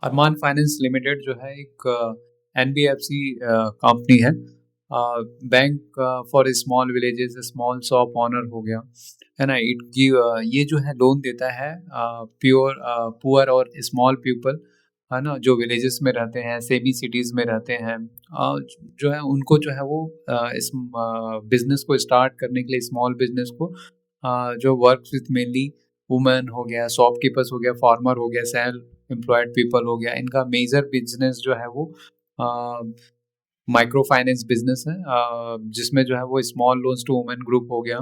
अरमान finance limited जो है एक एनबीएफसी कंपनी है। Bank for small villages, small shop owner हो गया, है ना। इट गिव ये जो है लोन देता है प्योर पुअर और स्मॉल पीपल, है ना, जो विलेजेस में रहते हैं, सेमी सिटीज़ में रहते हैं। जो है उनको जो है वो इस बिजनेस को स्टार्ट करने के लिए, स्मॉल बिजनेस को जो वर्क विथ मेनली वुमेन हो गया, शॉपकीपर्स हो गया, फार्मर हो गया, सेल्फ एम्प्लॉयड पीपल हो गया, इनका मेजर बिजनेस जो है वो माइक्रो फाइनेंस बिजनेस है, जिसमें जो है वो small loans to women group हो गया,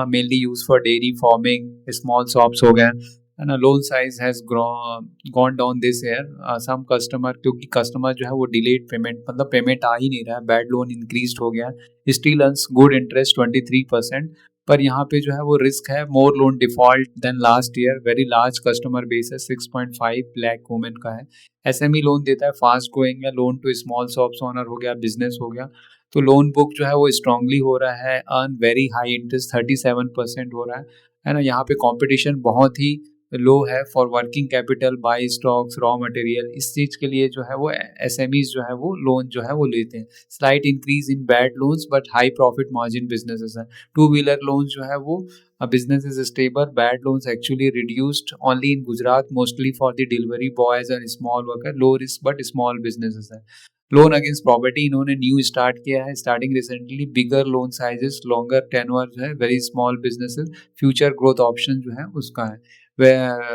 mainly use for dairy farming, small shops हो गए, है ना। Loan size has gone down this year. Some customer, क्योंकि कस्टमर जो है वो डिलेड पेमेंट, मतलब पेमेंट आ ही नहीं रहा है, बैड लोन इंक्रीज हो गया, स्टिल अर्न्स गुड इंटरेस्ट 23%। पर यहाँ पे जो है वो रिस्क है more loan default than last year. Very large customer base है, 6.5 लाख वुमेन का है। एसएमई लोन देता है, फास्ट ग्रोइंग है, loan to small shops owner हो गया, बिजनेस हो गया। तो लोन बुक जो है वो स्ट्रांगली हो रहा है, अर्न वेरी हाई इंटरेस्ट 37% हो रहा है ना। यहाँ पे कंपटीशन बहुत ही लो है for working capital, by stocks, raw material. इस चीज़ के लिए जो है वो एसएमईज जो है वो लोन जो है वो लेते हैं। Slight increase in bad loans but high profit margin businesses है। टू व्हीलर लोन जो है वो business is stable. Bad loans actually reduced only in Gujarat, mostly for the delivery boys and small worker. Low risk but small businesses है। Loan against property इन्होंने new start किया है, starting recently. बिगर loan sizes, longer tenure जो है, very small businesses, future growth option जो है उसका है।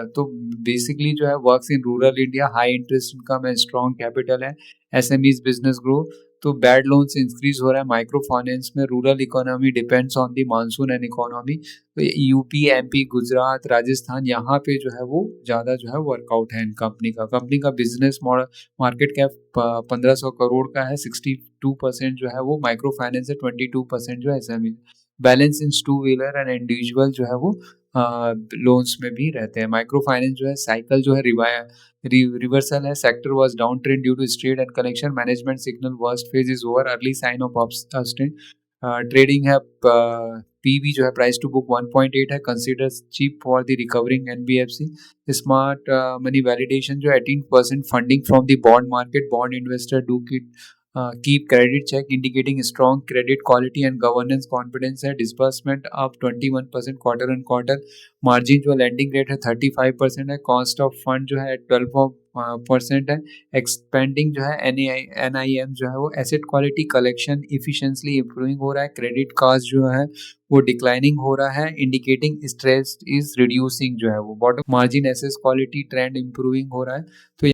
तो बेसिकली जो है works in rural India, high interest income है, स्ट्रॉन्ग कैपिटल है, एसएमईज बिजनेस ग्रो। तो बैड लोन से इंक्रीज हो रहा है माइक्रो फाइनेंस में। Rural economy depends on the monsoon and economy. तो यूपी, एमपी, गुजरात, राजस्थान, यहाँ पे जो है वो ज़्यादा जो है वर्कआउट है इन कंपनी का business model. Market cap 1500 crore का है, 62% जो है वो माइक्रो फाइनेंस है, 22% जो है SME. Balance in two wheeler and individual जो है वो लोन्स में भी रहते हैं। माइक्रो फाइनेंस जो है साइकिल जो है रिवर्सल है। Sector was down trend due to straight and connection management signal worst phase is over, early sign of upstrend. Trading है, पीवी जो है प्राइस टू बुक 1.8 है, consider cheap for the recovering NBFC. Smart money validation जो 18% funding from the bond market, bond investor do keep credit check indicating strong credit quality and governance confidence है। Disbursement up 21% quarter and quarter. Margin जो landing rate है 35% है। Cost of fund जो है 12% है। Expanding जो है एनआईएम जो है वो asset quality collection efficiently improving हो रहा है। क्रेडिट कॉस्ट जो है वो डिक्लाइनिंग हो रहा है, इंडिकेटिंग स्ट्रेस इज रिड्यूसिंग जो है वो। Bottom margin asset quality trend improving हो रहा है। तो